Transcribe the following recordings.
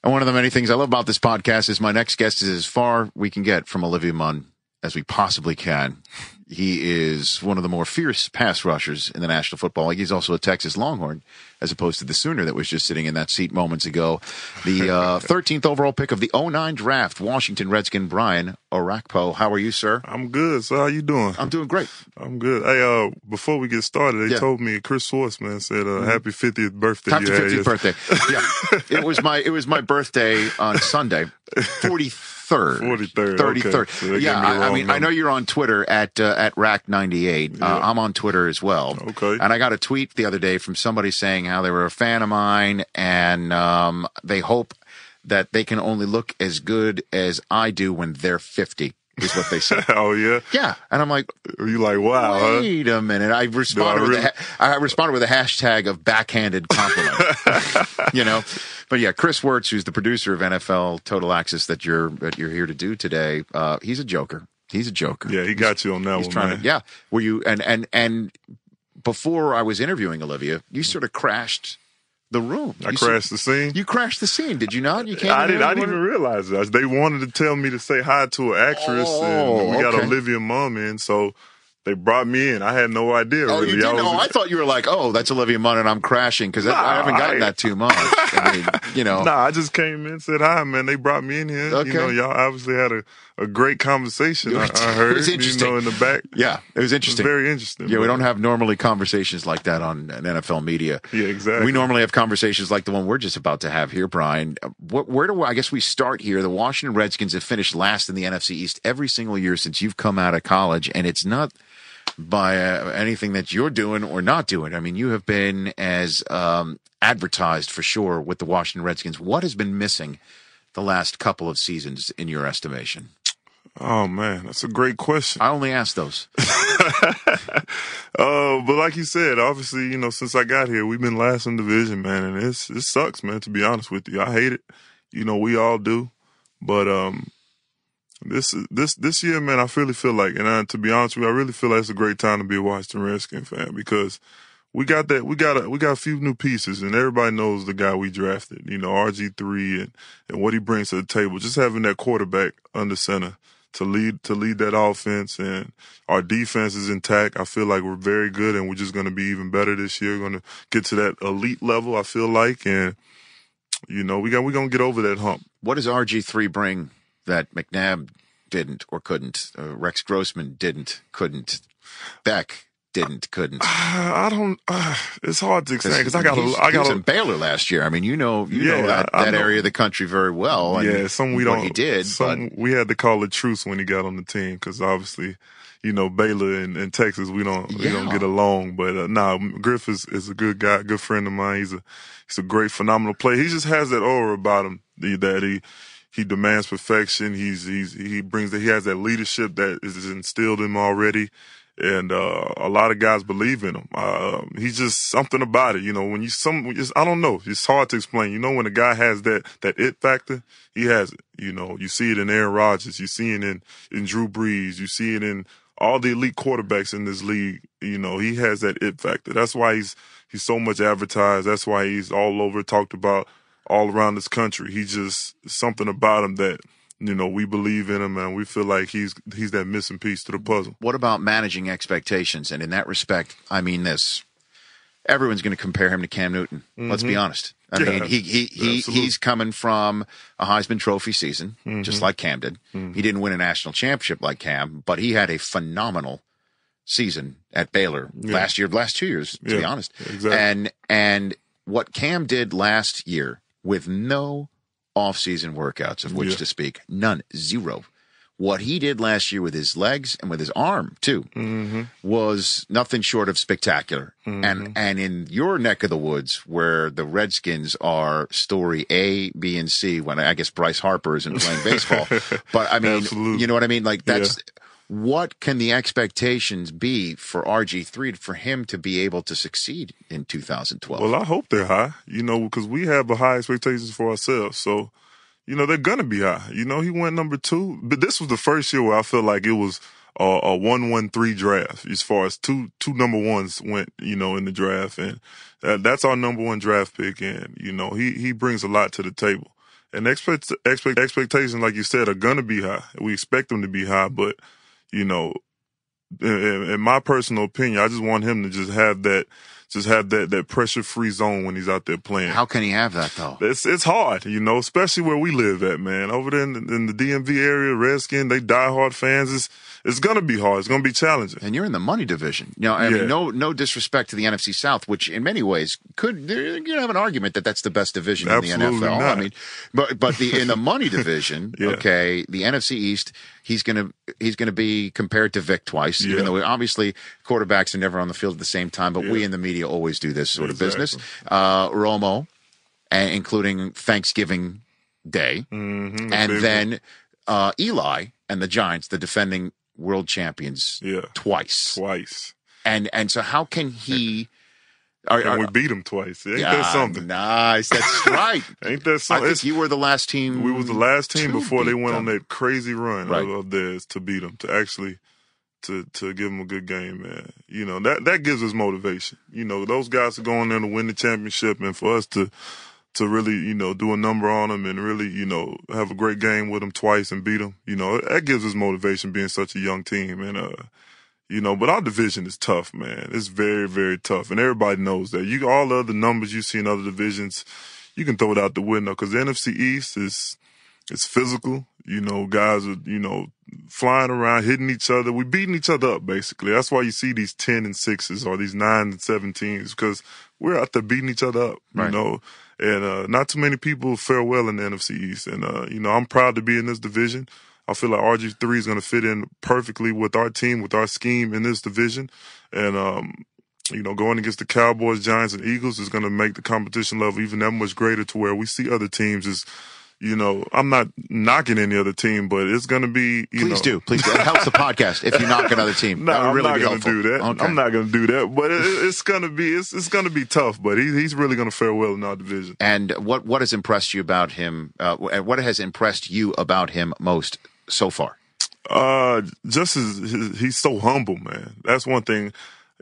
And one of the many things I love about this podcast is my next guest is as far we can get from Olivia Munn as we possibly can. He is one of the more fierce pass rushers in the National Football League. He's also a Texas Longhorn, as opposed to the Sooner that was just sitting in that seat moments ago. The 13th overall pick of the 2009 draft, Washington Redskin Brian Orakpo. How are you, sir? I'm good. So how you doing? I'm doing great. I'm good. Hey, before we get started, they told me Chris Swartz, man, said happy 50th birthday. Happy 50th birthday. Yeah, it was my birthday on Sunday, 43rd. 33rd. Okay. So yeah, I mean, number. I know you're on Twitter at Rack98. I'm on Twitter as well. Okay. And I got a tweet the other day from somebody saying how they were a fan of mine and they hope that they can only look as good as I do when they're 50. Is what they said. Oh yeah, yeah. And I'm like, are you like, wow? Wait a minute. I responded with a hashtag of backhanded compliment. You know, but yeah, Chris Wirtz, who's the producer of NFL Total Access that you're here to do today, he's a joker. He's a joker. Yeah, he got you on that one, man. Yeah. Were you and before I was interviewing Olivia, you sort of crashed the room. I crashed the scene. You crashed the scene, did you not? You came. I didn't even realize that. They wanted to tell me to say hi to an actress, and we got Olivia Munn in, so they brought me in. I had no idea. Oh, really. You didn't? I thought you were like, oh, that's Olivia Munn, and I'm crashing because I haven't gotten that too much. I mean, you know. Nah, I just came in and said hi, man. They brought me in here. Okay. You know, y'all obviously had a great conversation. I heard. It was interesting. You know, in the back. Yeah, it was interesting. It was very interesting. Yeah, we don't have normally conversations like that on an NFL media. Yeah, exactly. We normally have conversations like the one we're just about to have here, Brian. I guess we start here. The Washington Redskins have finished last in the NFC East every single year since you've come out of college, and it's not by anything that you're doing or not doing. I mean, you have been as advertised for sure with the Washington Redskins. What has been missing the last couple of seasons in your estimation? Oh man, that's a great question. I only ask those. But like you said, obviously, you know, since I got here, we've been last in division, man, and it sucks, man, to be honest with you. I hate it. You know, we all do. But this year, man, I really feel like, and to be honest with you, I really feel like it's a great time to be a Washington Redskin fan because we got a few new pieces, and everybody knows the guy we drafted, you know, RG3 and what he brings to the table. Just having that quarterback under center to lead that offense, and our defense is intact. I feel like we're very good, and we're just going to be even better this year. We're going to get to that elite level, I feel like, and you know, we're going to get over that hump. What does RG3 bring that McNabb didn't or couldn't? Rex Grossman didn't, couldn't. Beck didn't, couldn't. I don't. It's hard to explain because I was in Baylor last year. I mean, you know that area of the country very well. Yeah, and some we don't. He did. We had to call a truce when he got on the team because obviously, you know, Baylor and Texas we don't get along. But Griff is a good guy, good friend of mine. He's a great, phenomenal player. He just has that aura about him that he demands perfection. He has that leadership that is instilled in him already. And a lot of guys believe in him. He's just something about it, you know. I don't know. It's hard to explain. You know, when a guy has that it factor, he has it. You know, you see it in Aaron Rodgers, you see it in Drew Brees, you see it in all the elite quarterbacks in this league. You know, he has that it factor. That's why he's so much advertised. That's why he's all over, talked about all around this country. He just something about him that, you know, we believe in him, and we feel like he's that missing piece to the puzzle. What about managing expectations? And in that respect, I mean this. Everyone's going to compare him to Cam Newton. Mm-hmm. Let's be honest. I mean, he's coming from a Heisman Trophy season, just like Cam did. Mm-hmm. He didn't win a national championship like Cam, but he had a phenomenal season at Baylor last 2 years, to be honest. Exactly. And what Cam did last year with no off-season workouts of which to speak, none, zero. What he did last year with his legs and with his arm too was nothing short of spectacular. And in your neck of the woods, where the Redskins are story A, B, and C, when I guess Bryce Harper isn't playing baseball, but I mean, Absolutely. You know what I mean? Like that's what can the expectations be for RG3 for him to be able to succeed in 2012? Well, I hope they're high, you know, because we have high expectations for ourselves. So, you know, they're going to be high. You know, he went number 2. But this was the first year where I felt like it was a 1-1-3 draft as far as two number ones went, you know, in the draft. And that's our number 1 draft pick. And, you know, he brings a lot to the table. And expectations, like you said, are going to be high. We expect them to be high, but, you know, in my personal opinion, I just want him to just have that pressure-free zone when he's out there playing. How can he have that, though? It's hard, you know, especially where we live at, man. Over there in the DMV area, Redskins, they diehard fans. It's going to be hard. It's going to be challenging. And you're in the money division. You know, I mean, no disrespect to the NFC South, which in many ways you have an argument that that's the best division Absolutely in the NFL. Not. I mean, but in the money division, okay, the NFC East, he's going to be compared to Vic twice, even though obviously quarterbacks are never on the field at the same time, but we in the media always do this sort of business. Romo, including Thanksgiving Day, and then Eli and the Giants, the defending world champions, twice. And so how can he? And we beat them twice. Ain't that something? Nice. That's right. Ain't that something? I think you were the last team. We was the last team before they went on that crazy run of theirs to beat them, to actually to give them a good game, man. You know, that gives us motivation. You know, those guys are going there to win the championship, and for us to really, you know, do a number on them and really, you know, have a great game with them twice and beat them, you know, that gives us motivation being such a young team. And, you know, but our division is tough, man. It's very, very tough. And everybody knows that. All the other numbers you see in other divisions, you can throw it out the window because the NFC East is physical. You know, guys are, you know, flying around, hitting each other. We're beating each other up, basically. That's why you see these 10-6s or these 9-17s because we're out there beating each other up, you know. And not too many people fare well in the NFC East. And, you know, I'm proud to be in this division. I feel like RG3 is going to fit in perfectly with our team, with our scheme in this division. And, you know, going against the Cowboys, Giants, and Eagles is going to make the competition level even that much greater to where we see other teams as, you know, I'm not knocking any other team, but it's going to be, Please do. It helps the podcast if you knock another team. No, that would really I'm not going to do that. Okay. I'm not going to do that. But it's going to be it's going to be tough. But he's really going to fare well in our division. And what has impressed you about him? What has impressed you about him most so far? Just he's so humble, man. That's one thing.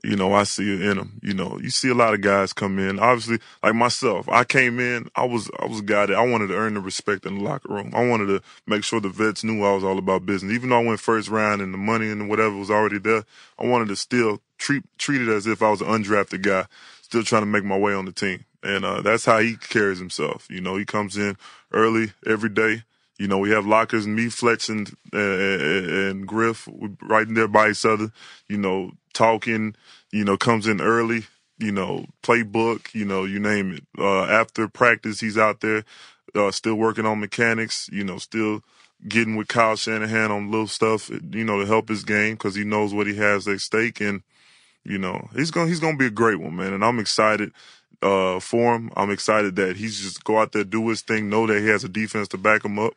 You know, I see it in him. You know, you see a lot of guys come in. Obviously, like myself, I came in. I was a guy that I wanted to earn the respect in the locker room. I wanted to make sure the vets knew I was all about business. Even though I went first round and the money and whatever was already there, I wanted to still treat it as if I was an undrafted guy, still trying to make my way on the team. And that's how he carries himself. You know, he comes in early every day. You know, we have lockers, and me, Fletch, and Griff right there by each other, you know, talking, you know, comes in early, you know, playbook, you know, you name it. After practice, he's out there still working on mechanics, you know, still getting with Kyle Shanahan on little stuff, you know, to help his game because he knows what he has at stake. And, you know, he's gonna be a great one, man. And I'm excited for him. I'm excited that he's just go out there, do his thing, know that he has a defense to back him up.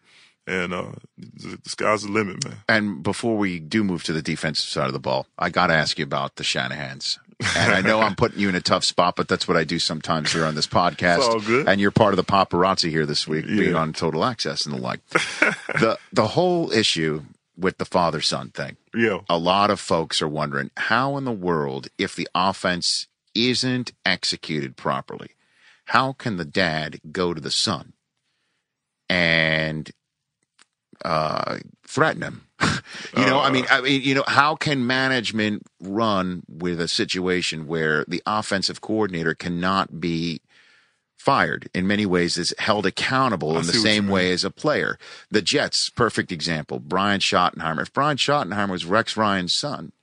And the sky's the limit, man. And before we do move to the defensive side of the ball, I got to ask you about the Shanahans. And I know I'm putting you in a tough spot, but that's what I do sometimes here on this podcast. It's all good. And you're part of the paparazzi here this week, being on Total Access and the like. The whole issue with the father-son thing. Yeah. A lot of folks are wondering how in the world, if the offense isn't executed properly, how can the dad go to the son and threaten him? You know, I mean, you know, how can management run with a situation where the offensive coordinator cannot be fired? In many ways, is held accountable in the same way as a player. The Jets, perfect example. Brian Schottenheimer. If Brian Schottenheimer was Rex Ryan's son,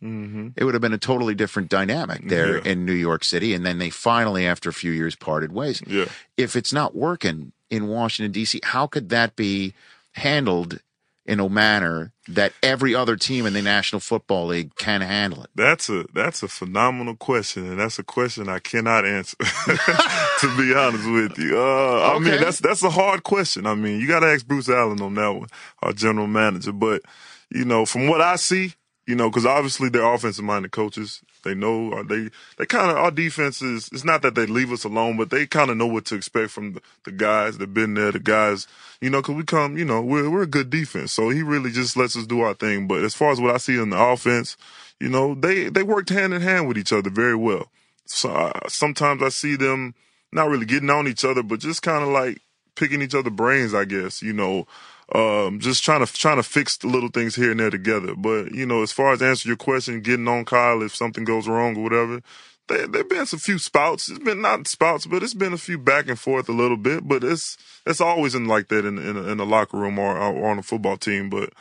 it would have been a totally different dynamic there in New York City. And then they finally, after a few years, parted ways. Yeah. If it's not working in Washington, D.C., how could that be handled in a manner that every other team in the National Football League can handle it? That's a phenomenal question, and that's a question I cannot answer, to be honest with you. I mean, that's a hard question. I mean, you got to ask Bruce Allen on that one, our general manager. But, you know, from what I see, you know, because obviously they're offensive-minded coaches. They know they kind of, our defense is, it's not that they leave us alone, but they kind of know what to expect from the guys that have been there, the guys, you know, because we come, you know, we're a good defense. So he really just lets us do our thing. But as far as what I see in the offense, you know, they worked hand in hand with each other very well. So sometimes I see them not really getting on each other, but just kind of like picking each other's brains, I guess, just trying to fix the little things here and there together. But, as far as answer your question, getting on Kyle if something goes wrong or whatever, there've been some few spouts. It's been not spouts, but it's been a few back and forth a little bit. But it's always like that in the locker room or on a football team. But,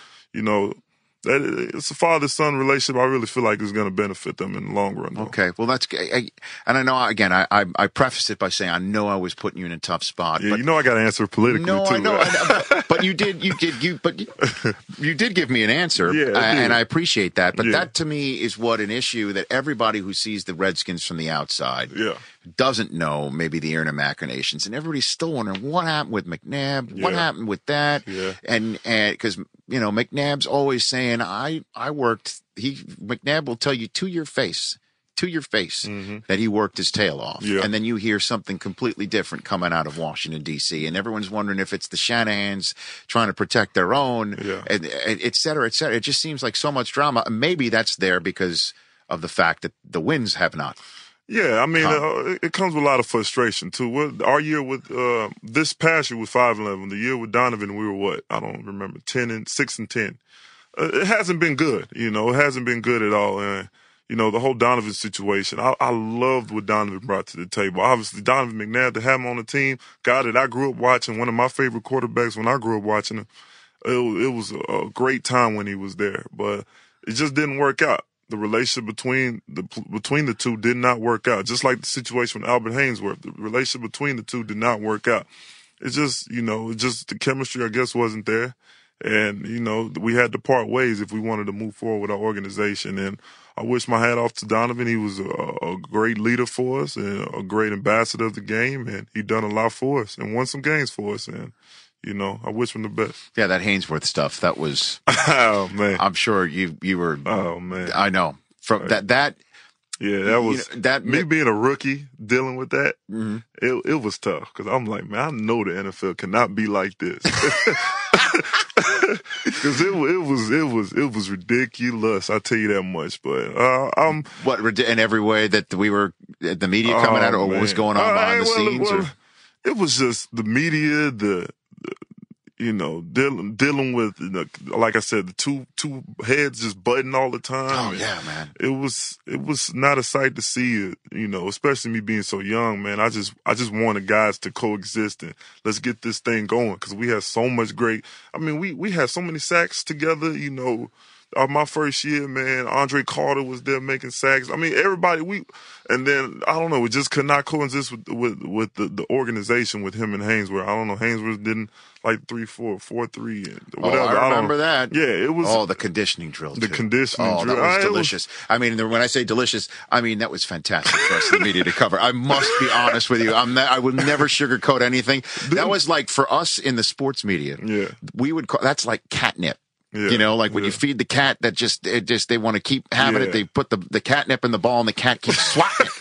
it's a father-son relationship. I really feel like it's going to benefit them in the long run. Though. Okay, well and I know again. I prefaced it by saying I know I was putting you in a tough spot. Yeah, but, I got to answer politically no, too. I know, but you did give me an answer, and I appreciate that. But that to me is what an issue that everybody who sees the Redskins from the outside doesn't know. Maybe the inner machinations, and everybody's still wondering what happened with McNabb, what happened with that, and because McNabb's always saying I worked. McNabb will tell you to your face that he worked his tail off. Yeah. And then you hear something completely different coming out of Washington, D.C., and everyone's wondering if it's the Shanahans trying to protect their own, and et cetera, et cetera. It just seems like so much drama. Maybe that's there because of the fact that the wins have not. Yeah, I mean, it comes with a lot of frustration, too. Our year with this past year was 5-11. The year with Donovan, we were what? I don't remember, 6-10. It hasn't been good, It hasn't been good at all. And, the whole Donovan situation, I loved what Donovan brought to the table. Obviously, Donovan McNabb, to have him on the team, guy that I grew up watching, one of my favorite quarterbacks when I grew up watching him. It was a great time when he was there, but it just didn't work out. The relationship between the two did not work out. Just like the situation with Albert Haynesworth, the relationship between the two did not work out. It's just, the chemistry, I guess, wasn't there. And, we had to part ways if we wanted to move forward with our organization. And I wish my hat off to Donovan. He was a great leader for us and a great ambassador of the game. And he done a lot for us and won some games for us. And, I wish him the best. Yeah, that Haynesworth stuff, that was. Oh, man. I'm sure you were. Oh, man. I know. From that. Yeah, that was me being a rookie dealing with that. Mm-hmm. It was tough because I'm like, man, I know the NFL cannot be like this because it was ridiculous. I tell you that much. But in every way that we were the media coming out, or what was going on behind the scenes? It was just the media, dealing with, like I said, the two heads just butting all the time. Oh, yeah, man. It was not a sight to see it, especially me being so young, man. I just wanted guys to coexist and let's get this thing going because we had so much we had so many sacks together, my first year, man, Andre Carter was there making sacks. I mean, everybody, and then, I don't know, it just could not coexist with the organization with him and Haynesworth. I don't know, Haynesworth didn't like 3-4, 4-3, and whatever. I remember that. Yeah, it was. Oh, the conditioning drill, too. The conditioning drill. That was delicious. When I say delicious, that was fantastic for us, the media to cover. I must be honest with you. I would never sugarcoat anything. That was like, for us in the sports media, we would call, that's like catnip. Yeah, when you feed the cat that they want to keep having it, they put the catnip in the ball and the cat keeps swatting it.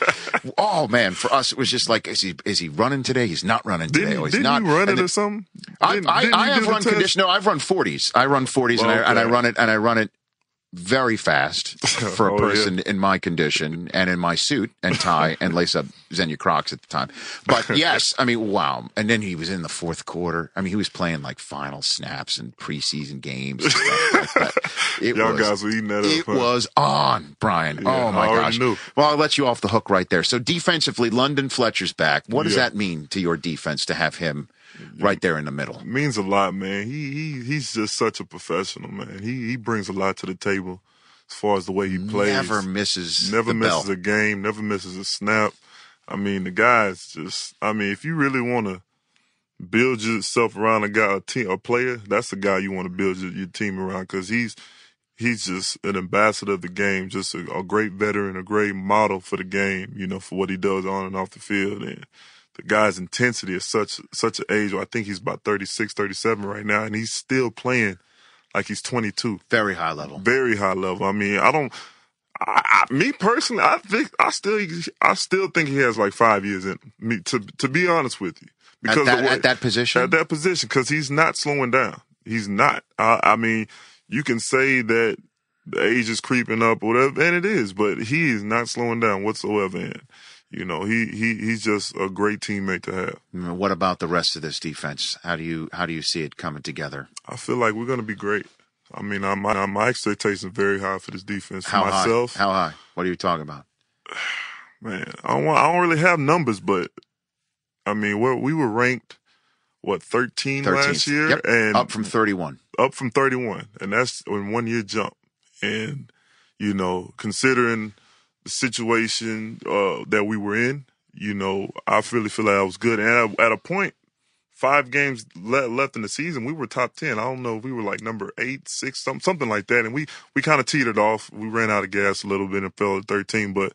Oh man, for us it was just like, is he running today? He's not running today. Didn't you run it or something? I have run condition. No, I've run 40s. I run 40s and I run it very fast for a person in my condition and in my suit and tie and lace up Xenia Crocs at the time. But yes, wow. And then he was in the fourth quarter. He was playing like final snaps and preseason games and stuff like that. Guys were eating that up. It was on, Brian. Yeah, oh my gosh. Knew. Well, I'll let you off the hook right there. So defensively, London Fletcher's back. What does that mean to your defense to have him right there in the middle? It means a lot, man. He's just such a professional, man. He brings a lot to the table as far as the way he plays. Never misses a game, never misses a snap. The guy's just, if you really want to build yourself around a player, that's the guy you want to build your team around because he's just an ambassador of the game, just a great veteran, a great model for the game, for what he does on and off the field. And the guy's intensity is such an age. I think he's about 36, 37 right now, and he's still playing like he's 22. Very high level. Very high level. Me personally, I still think he has like 5 years in me. To be honest with you, because at that position, because he's not slowing down. He's not. You can say that the age is creeping up or whatever, and it is, but he is not slowing down whatsoever. And He's just a great teammate to have. What about the rest of this defense? How do you see it coming together? I feel like we're going to be great. I mean, my expectations are very high for this defense. How myself, high? How high? What are you talking about? Man, I don't really have numbers, but I mean, we were ranked 13 last year, yep. and up from 31. Up from 31, and that's in 1 year jump. And considering the situation that we were in, I really feel like I was good. And at a point, 5 games left in the season, we were top 10. I don't know if we were like number 8, 6, something like that. And we kind of teetered off. We ran out of gas a little bit and fell at 13. But,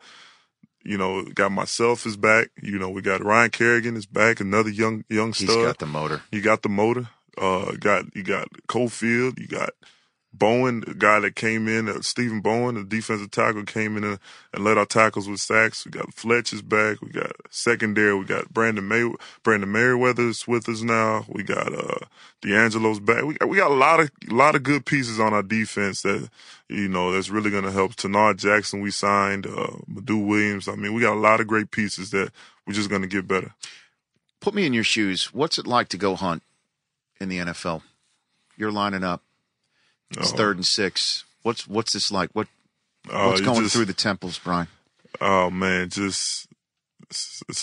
got myself is back. We got Ryan Kerrigan is back, another young stud. He's got the motor. You got the motor. You got Cofield. You got Bowen, the guy that came in, Stephen Bowen, the defensive tackle, came in and led our tackles with sacks. We got Fletcher's back. We got secondary. We got Brandon Merriweather's with us now. We got D'Angelo's back. We got a lot of good pieces on our defense that that's really going to help. Tenard Jackson we signed, Madu Williams. I mean, we got a lot of great pieces that we're just going to get better. Put me in your shoes. What's it like to go hunt in the NFL? You're lining up. It's 3rd and 6. What's this like? What's going through the temples, Brian? Oh man, it's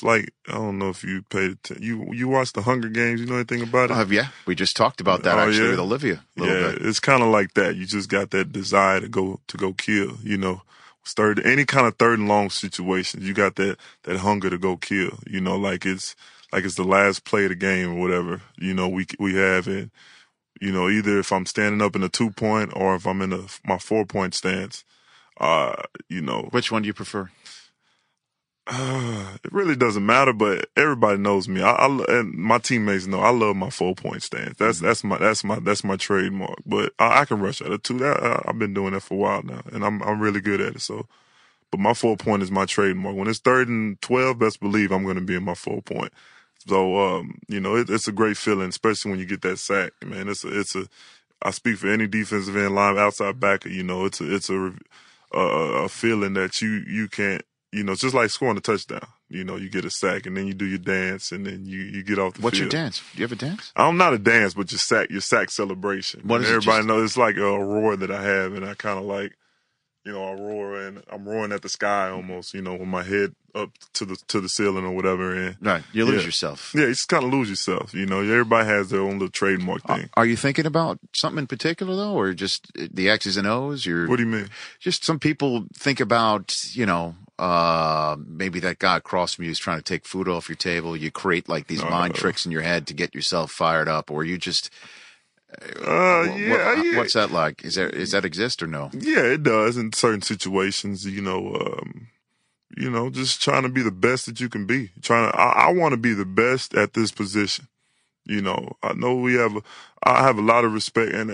like, I don't know if you paid attention. You watched the Hunger Games. You know anything about it? Yeah, we just talked about that with Olivia. A little bit. It's kind of like that. You just got that desire to go kill. Any kind of 3rd and long situations, you got that hunger to go kill. Like it's the last play of the game or whatever. We have it. Either if I'm standing up in a 2-point or if I'm in my 4-point stance, Which one do you prefer? It really doesn't matter, but everybody knows me. And my teammates know I love my 4-point stance. That's my trademark. But I can rush at it too. I've been doing that for a while now, and I'm really good at it. So, but my 4-point is my trademark. When it's 3rd and 12, best believe I'm going to be in my 4-point. So, it's a great feeling, especially when you get that sack, man. I speak for any defensive end, line, outside backer, it's a feeling that you can't, it's just like scoring a touchdown. You get a sack and then you do your dance and then you get off the field. What's your dance? Do you have a dance? I'm not a dance, but your sack celebration. What is everybody knows it's like a roar that I have, and I kind of like, I roar and I'm roaring at the sky almost, with my head up to the ceiling or whatever. And right, you lose yourself. Yeah, you just kind of lose yourself. Everybody has their own little trademark thing. Are you thinking about something in particular though, or just the X's and O's? What do you mean? Just some people think about, maybe that guy across from you is trying to take food off your table. You create like these mind tricks in your head to get yourself fired up, or you just. What's that like? Is that exist or no? Yeah, it does in certain situations. Just trying to be the best that you can be. I want to be the best at this position. I know I have a lot of respect, and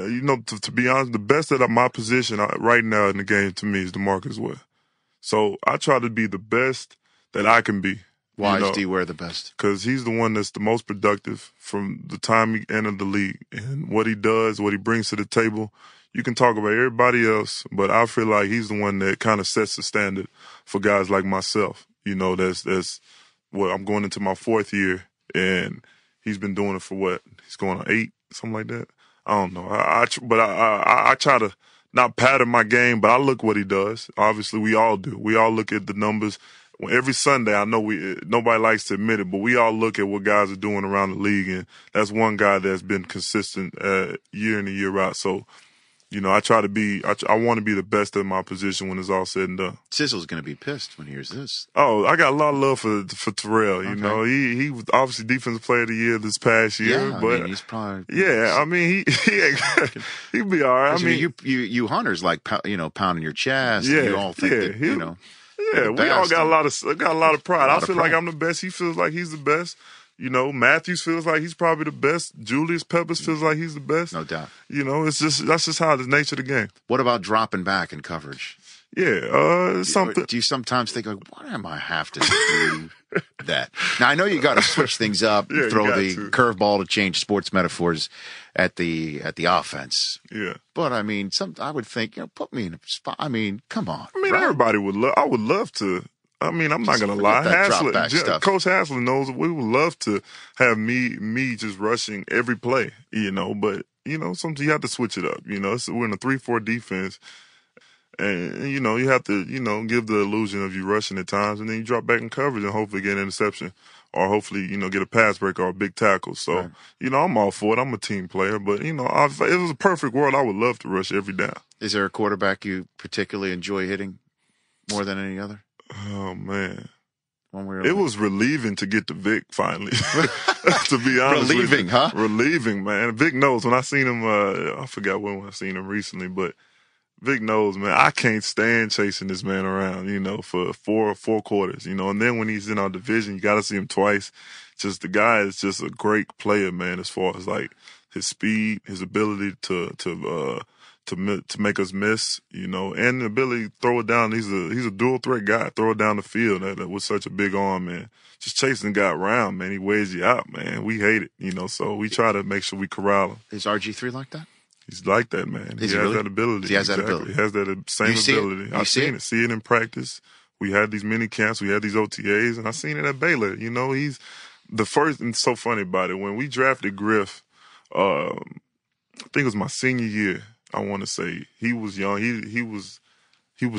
to be honest, the best at my position right now in the game to me is DeMarcus Ware. So I try to be the best that I can be. Why is D-Ware the best? Because he's the one that's the most productive from the time he entered the league. And what he does, what he brings to the table, you can talk about everybody else, but I feel like he's the one that kind of sets the standard for guys like myself. That's what I'm going into my 4th year, and he's been doing it for what? He's going on 8, something like that. I don't know. I try to not pattern my game, but I look what he does. Obviously, we all do. We all look at the numbers. Every Sunday, I know nobody likes to admit it, but we all look at what guys are doing around the league, and that's one guy that's been consistent year in and year out. So, I try to be. I want to be the best at my position when it's all said and done. Sizzle's going to be pissed when he hears this. Oh, I got a lot of love for Terrell. Okay. He was obviously Defensive Player of the Year this past year. Yeah, but he's probably. Yeah, I mean he'd be all right. I mean, you hunters like pounding your chest. Yeah, you all think that Yeah, we all got a lot of pride. I feel like I'm the best. He feels like he's the best. Matthews feels like he's probably the best. Julius Peppers feels like he's the best. No doubt. That's just how the nature of the game. What about dropping back in coverage? Yeah, something. Do you sometimes think, like, why am I have to do that? Now, I know you got to switch things up, throw the curveball to change sports metaphors at the offense. Yeah. But, I mean, I would think, put me in a spot. I mean, come on. I mean, everybody would love. I would love to. I mean, I'm not going to lie. Coach Haslett knows we would love to have me just rushing every play, but, sometimes you have to switch it up. We're in a 3-4 defense. And, you have to, give the illusion of you rushing at times, and then you drop back in coverage and hopefully get an interception or hopefully, get a pass break or a big tackle. So, right. I'm all for it. I'm a team player. But, if it was a perfect world, I would love to rush every down. Is there a quarterback you particularly enjoy hitting more than any other? Oh, man. It was relieving to get to Vic finally, to be honest. Relieving, huh? Relieving, man. Vic knows. When I seen him, I forgot when I seen him recently, but Vic knows, man, I can't stand chasing this man around, for four quarters, and then when he's in our division, you got to see him twice. Just the guy is just a great player, man, as far as like his speed, his ability to make us miss, and the ability to throw it down. He's a dual threat guy, throw it down the field with such a big arm, man. Just chasing the guy around, man. He wears you out, man. We hate it, so we try to make sure we corral him. Is RG3 like that? He's like that, man. He has really? That ability. He has that ability. He has that same ability. I've seen it. See it in practice. We had these mini camps. We had these OTAs, and I seen it at Baylor. He's the first. And it's so funny about it. When we drafted Griff, I think it was my senior year. I want to say he was young. He was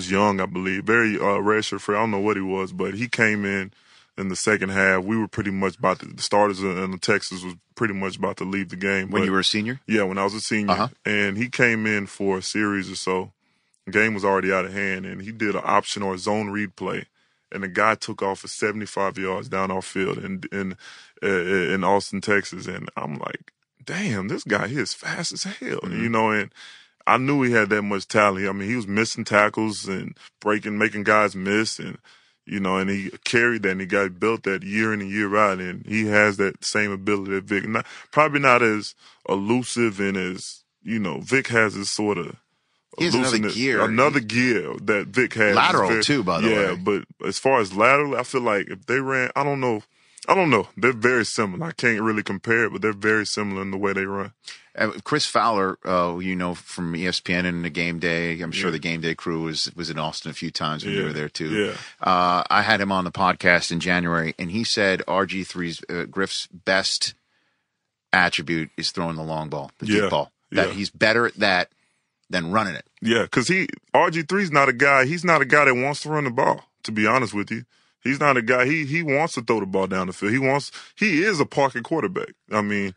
young, I believe. Very redshirt free. I don't know what he was, but he came in the second half. We were pretty much the starters in Texas was pretty much about to leave the game. When you were a senior? Yeah, when I was a senior. Uh-huh. And he came in for a series or so. The game was already out of hand, and he did an option or a zone read play. And the guy took off for 75 yards down our field in Austin, Texas. And I'm like, damn, this guy here is fast as hell, mm-hmm. And I knew he had that much talent. I mean, he was missing tackles and making guys miss, and and he carried that, and he got built that year in and year out, and he has that same ability that Vic. Probably not as elusive and as, Vic has this sort of. He has another gear that Vic has. Lateral too, by the way. Yeah, but as far as lateral, I feel like if they ran, I don't know. They're very similar. I can't really compare it, but they're very similar in the way they run. Chris Fowler, from ESPN and the Game Day. I'm sure the Game Day crew was in Austin a few times when you were there too. Yeah. I had him on the podcast in January, and he said RG3's Griff's best attribute is throwing the long ball, the deep ball. That he's better at that than running it. Yeah, because RG3's not a guy. He's not a guy that wants to run the ball. To be honest with you. He's not a guy. He wants to throw the ball down the field. He is a pocket quarterback. I mean,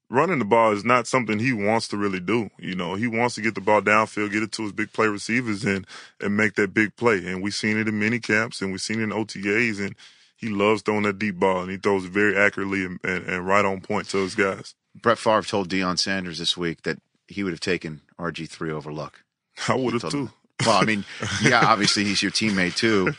running the ball is not something he wants to really do. He wants to get the ball downfield, get it to his big play receivers, and make that big play. And we've seen it in mini camps, and we've seen it in OTAs, and he loves throwing that deep ball, and he throws it very accurately and right on point to his guys. Brett Favre told Deion Sanders this week that he would have taken RG3 over Luck. I would have too. Well, I mean, yeah, obviously he's your teammate too.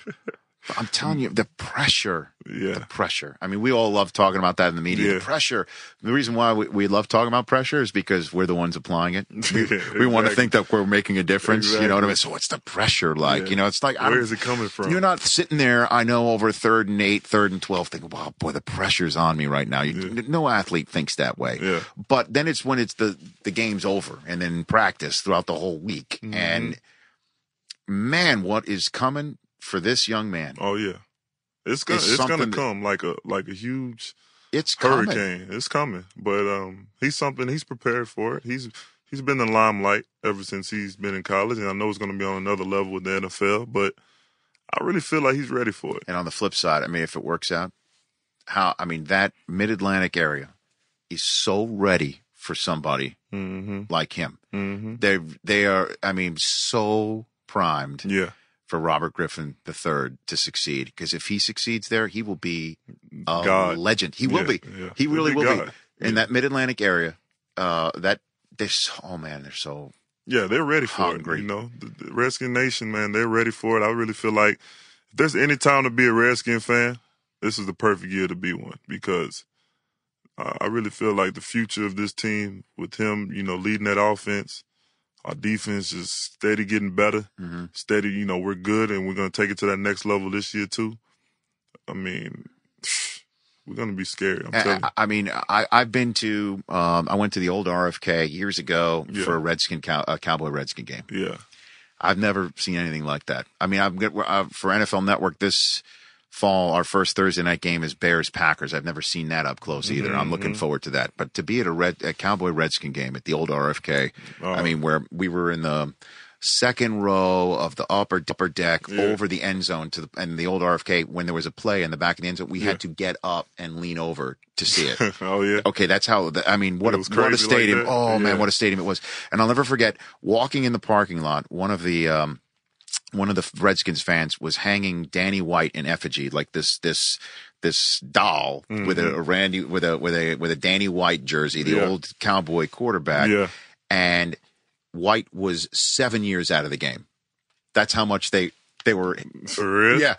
But I'm telling you, the pressure. Yeah. The pressure. I mean, we all love talking about that in the media. Yeah. The pressure. The reason why we love talking about pressure is because we're the ones applying it. We want to think that we're making a difference. Exactly. You know what I mean? So what's the pressure like? Yeah. It's like, where is it coming from? You're not sitting there, I know, over 3rd and 8, 3rd and 12, thinking, wow, boy, the pressure's on me right now. No athlete thinks that way. Yeah. But then it's when it's the game's over and then practice throughout the whole week. Mm-hmm. And man, what is coming for this young man? Oh, yeah. It's gonna come like a huge hurricane. It's coming, but he's prepared for it. He's been in the limelight ever since he's been in college, and I know it's gonna be on another level with the NFL. But I really feel like he's ready for it. And on the flip side, I mean, if it works out, that Mid-Atlantic area is so ready for somebody like him. Mm-hmm. They are, I mean, so primed. Yeah. For Robert Griffin III to succeed, because if he succeeds there, he will be a God. legend. He will be. Yeah. He really will God. be. In that Mid-Atlantic area, they're so they're ready for hungry. It. The Redskin Nation, man, they're ready for it. I really feel like if there's any time to be a Redskin fan, this is the perfect year to be one, because I really feel like the future of this team with him, leading that offense. Our defense is steady getting better. Mm-hmm. Steady, we're good, and we're going to take it to that next level this year, too. I mean, we're going to be scary, I'm telling you. I mean, I've been to I went to the old RFK years ago for a Cowboy Redskin game. Yeah. I've never seen anything like that. I mean, for NFL Network this fall, our first Thursday night game is Bears-Packers. I've never seen that up close either. I'm looking forward to that. But to be at a Cowboy-Redskin game at the old RFK, I mean, where we were in the second row of the upper deck over the end zone and the old RFK, when there was a play in the back of the end zone, we had to get up and lean over to see it. Oh, yeah. Okay, that's how, I mean, what a stadium. Like oh, man, what a stadium it was. And I'll never forget walking in the parking lot, one of the Redskins fans was hanging Danny White in effigy, like this doll with a Danny White jersey, the old Cowboy quarterback. Yeah. And White was 7 years out of the game. That's how much they were. For real? Yeah.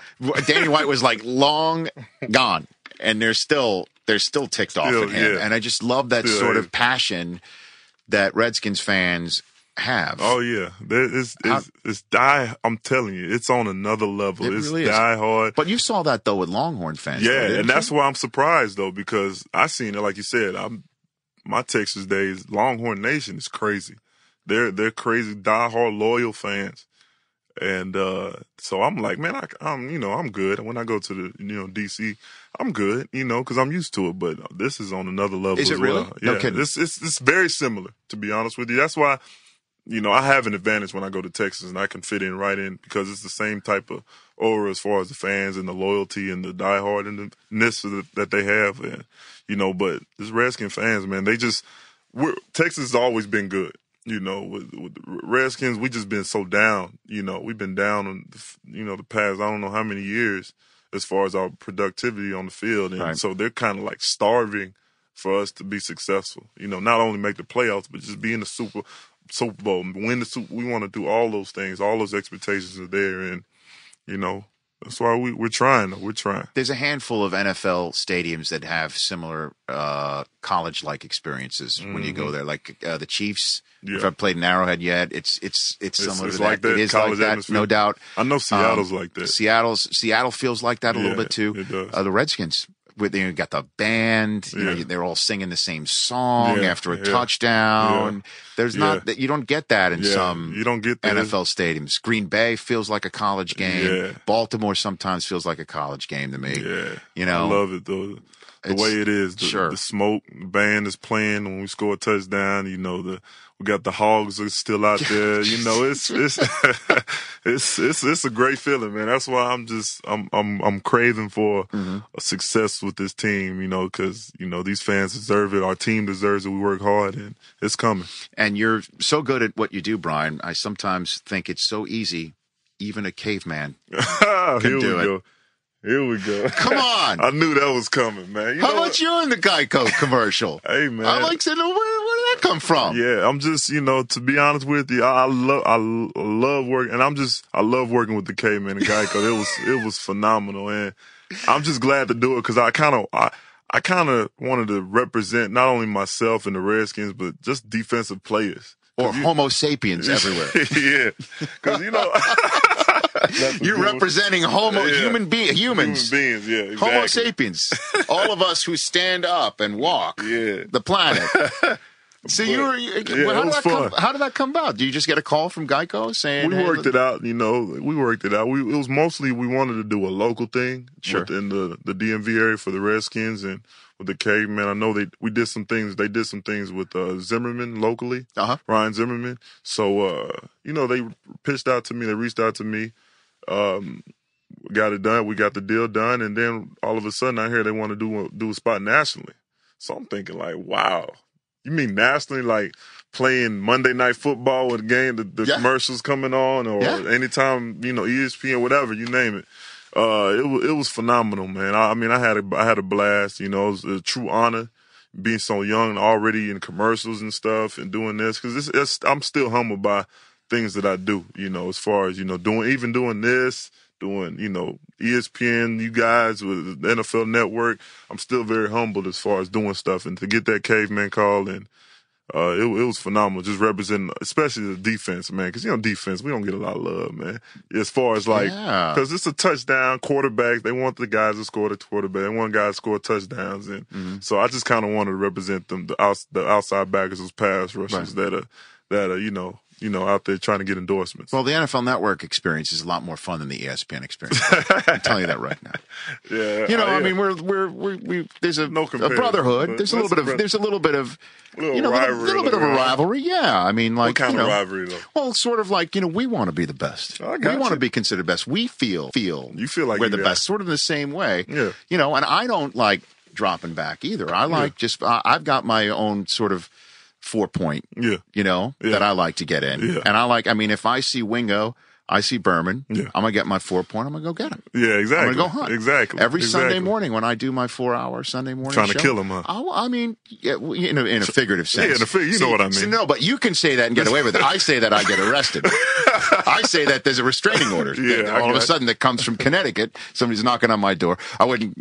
Danny White was like long gone, and they're still ticked off at him. Yeah. And I just love that sort of passion that Redskins fans have. Oh yeah, I'm telling you, it's on another level. It's really die hard. But you saw that though with Longhorn fans. Yeah, though, and that's why I'm surprised though, because I seen it like you said. My Texas days, Longhorn Nation is crazy. They're crazy, diehard, loyal fans, and so I'm like, man, I'm good. When I go to the DC, I'm good, because I'm used to it. But this is on another level. Is it as really? well. Yeah, no kidding. It's very similar, to be honest with you. That's why. I have an advantage when I go to Texas, and I can fit in right in because it's the same type of aura as far as the fans and the loyalty and the diehardness that they have. And, but this Redskin fans, man, Texas has always been good. With the Redskins, we just been so down. We've been down on, the past, I don't know how many years as far as our productivity on the field. And so they're kind of like starving for us to be successful. Not only make the playoffs, but just be in the Super Bowl, win the Super. We want to do all those things. All those expectations are there, and that's why we're trying. We're trying. There's a handful of NFL stadiums that have similar college-like experiences when you go there, like the Chiefs. Yeah. If I've played in Arrowhead yet, it's similar to like that. It is college like that, atmosphere. no doubt. I know Seattle's like that. Seattle feels like that a little bit too. It does. The Redskins. You got the band, they're all singing the same song after a touchdown. Yeah. There's not that you don't get that in some you don't get that. NFL stadiums. Green Bay feels like a college game. Yeah. Baltimore sometimes feels like a college game to me. Yeah. I love it though. The way it is, the smoke, the band is playing when we score a touchdown. We got the Hogs are still out there. It's a great feeling, man. That's why I'm craving for a success with this team. Because these fans deserve it. Our team deserves it. We work hard, and it's coming. And you're so good at what you do, Brian. I sometimes think it's so easy, even a caveman can do it. Here we go. Come on. I knew that was coming, man. How about you in the Geico commercial? Hey, man. I like saying, where did that come from? Yeah, I'm just, to be honest with you, I love working, and I love working with the Caveman and Geico. It was phenomenal, and I'm just glad to do it because I kind of wanted to represent not only myself and the Redskins, but just defensive players. Or Homo sapiens everywhere. Yeah, because you're representing human beings. Human beings, yeah, exactly. Homo sapiens. All of us who stand up and walk the planet. So how did that come about? Do you just get a call from Geico saying we worked it out? We worked it out. It was mostly we wanted to do a local thing within the DMV area for the Redskins and with the Caveman. I know we did some things. They did some things with Zimmerman locally, Ryan Zimmerman. So they pitched out to me. They reached out to me. Got it done. We got the deal done, and then all of a sudden I hear they want to do a spot nationally. So I'm thinking like, wow. You mean nationally, like playing Monday Night Football with a game, the commercials coming on, or anytime, ESPN, whatever, you name it. It was phenomenal, man. I had a blast. It was a true honor being so young and already in commercials and stuff and doing this because I'm still humbled by things that I do. As far as doing this. Doing, ESPN, you guys with the NFL Network, I'm still very humbled as far as doing stuff and to get that Caveman call and it was phenomenal. Just representing, especially the defense, man. Because defense, we don't get a lot of love, man. As far as because it's a touchdown quarterback. They want the guys to score the quarterback. They want guys to score touchdowns, and so I just kind of wanted to represent them, the outside backers, those pass rushers that are out there trying to get endorsements. Well, the NFL Network experience is a lot more fun than the ESPN experience. I'm telling you that right now. Yeah. I mean, we there's a brotherhood. There's a little bit of a rivalry. Yeah. I mean, like, what kind of rivalry though? Well, sort of like, we want to be the best. We want to be considered best. We feel you feel like we're the best, sort of the same way. Yeah. And I don't like dropping back either. I like I've got my own sort of 4-point, that I like to get in. Yeah. And if I see Wingo, I see Berman, I'm going to get my 4-point, I'm going to go get him. Yeah, exactly. I'm going to go hunt. Exactly. Every Sunday morning when I do my 4-hour Sunday morning Trying show. to kill him, huh? In a figurative sense. Yeah, you know what I mean. No, but you can say that and get away with it. I say that I get arrested. I say that there's a restraining order. All of a sudden that comes from Connecticut. Somebody's knocking on my door. I wouldn't,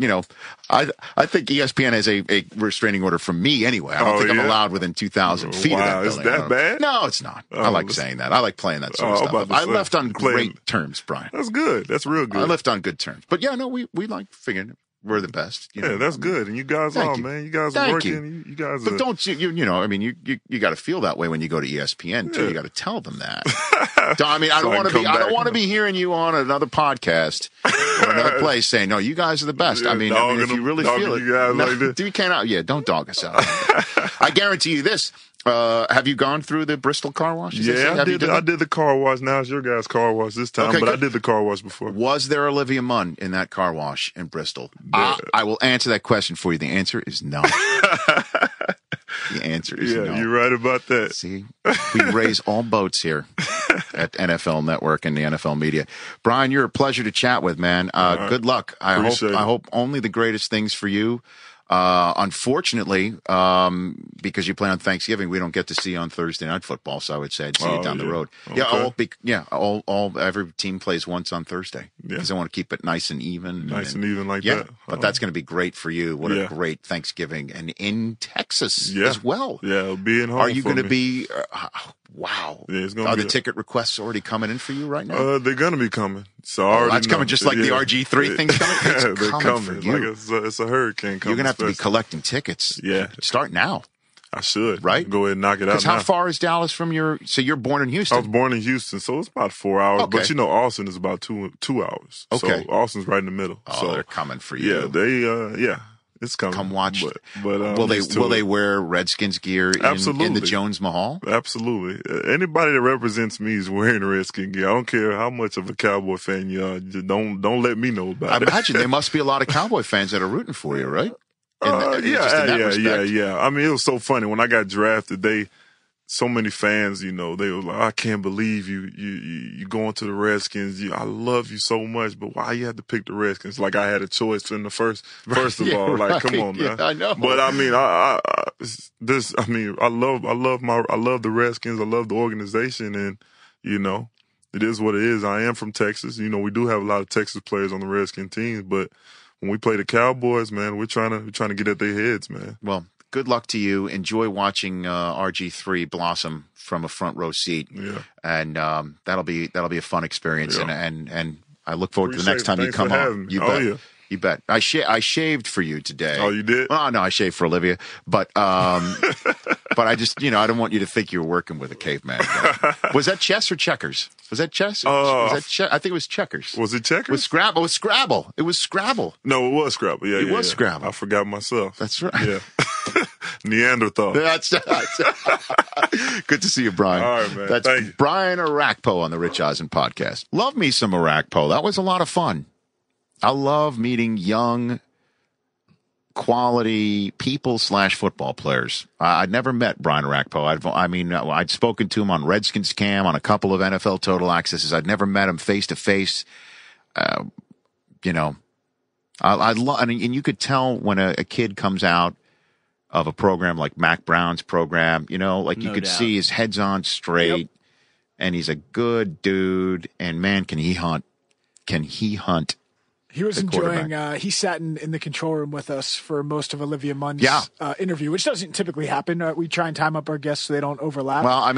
I think ESPN has a restraining order from me anyway. I don't think I'm allowed within 2,000 feet of that building. Is that bad? No, it's not. I like saying that. I like playing that sort of stuff. I left on great terms, Brian. That's good. That's real good. I left on good terms. But we like figuring we're the best. Yeah, that's good. And you guys are, man. You guys are working. You guys But don't you got to feel that way when you go to ESPN too. You got to tell them that. I don't want to be hearing you on another podcast or another place saying, no, you guys are the best. Yeah, if you really feel it. You guys like this. You cannot, don't dog us out. I guarantee you this. Have you gone through the Bristol car wash? I did the car wash. Now it's your guys' car wash this time, but I did the car wash before. Was there Olivia Munn in that car wash in Bristol? I will answer that question for you. The answer is no. The answer is no. Yeah, you're right about that. See, we raise all boats here at NFL Network and the NFL media. Brian, you're a pleasure to chat with, man. Good luck. I hope only the greatest things for you. Unfortunately, because you play on Thanksgiving, we don't get to see you on Thursday Night Football. So I would say I'd see you down the road. Okay. Every team plays once on Thursday because I want to keep it nice and even. That. But that's going to be be great for you. What a great Thanksgiving, and in Texas as well. Yeah, it'll be in home. Are you going to be? Wow. Yeah, it's gonna Are the ticket requests already coming in for you right now? They're going to be coming. So that's coming just like the RG3 thing's coming? They're coming. For you. Like it's a hurricane coming. You're going to have to be collecting tickets. Yeah. Start now. I should. Right? Go ahead and knock it out. Because how far is Dallas from so you're born in Houston? I was born in Houston, so it's about 4 hours. Okay. But Austin is about 2 hours. Okay. So Austin's right in the middle. Oh, so they're coming for you. Yeah, it's coming. Come watch. But will they wear Redskins gear in the Jones Mahal? Absolutely. Anybody that represents me is wearing Redskins gear. I don't care how much of a Cowboy fan you are. Just don't let me know about it. I imagine there must be a lot of Cowboy fans that are rooting for you, right? Yeah. I mean, it was so funny when I got drafted. So many fans, they were like, I can't believe you going to the Redskins. I love you so much, but why you had to pick the Redskins? Like I had a choice in the first of all. Like, come on, man. I know. But I mean, I love the Redskins. I love the organization, and it is what it is. I am from Texas. We do have a lot of Texas players on the Redskin teams, but when we play the Cowboys, man, we're trying to get at their heads, man. Well, good luck to you. Enjoy watching RG3 blossom from a front row seat. Yeah. And that'll be a fun experience. Yeah. And I look forward to the next time you come on. You bet. Yeah. You bet. I shaved for you today. Oh, you did? Well, no, I shaved for Olivia, but I just, I don't want you to think you were working with a caveman. Was that chess or checkers? Was that chess? I think it was checkers. Was it checkers? It was Scrabble. It was Scrabble. No, it was Scrabble. Yeah, it was Scrabble. I forgot myself. That's right. Yeah. Neanderthal. That's good to see you, Brian. All right, man. That's Brian Orakpo on the Rich Eisen podcast. Love me some Orakpo. That was a lot of fun. I love meeting young, quality people / football players. I'd never met Brian Orakpo. I'd spoken to him on Redskins Cam, on a couple of NFL Total Accesses. I'd never met him face to face. I love, and you could tell when a kid comes out of a program like Mac Brown's program, you could see his head's on straight, and he's a good dude. And man, can he hunt? He was enjoying, he sat in the control room with us for most of Olivia Munn's interview, which doesn't typically happen. We try and time up our guests so they don't overlap. Well,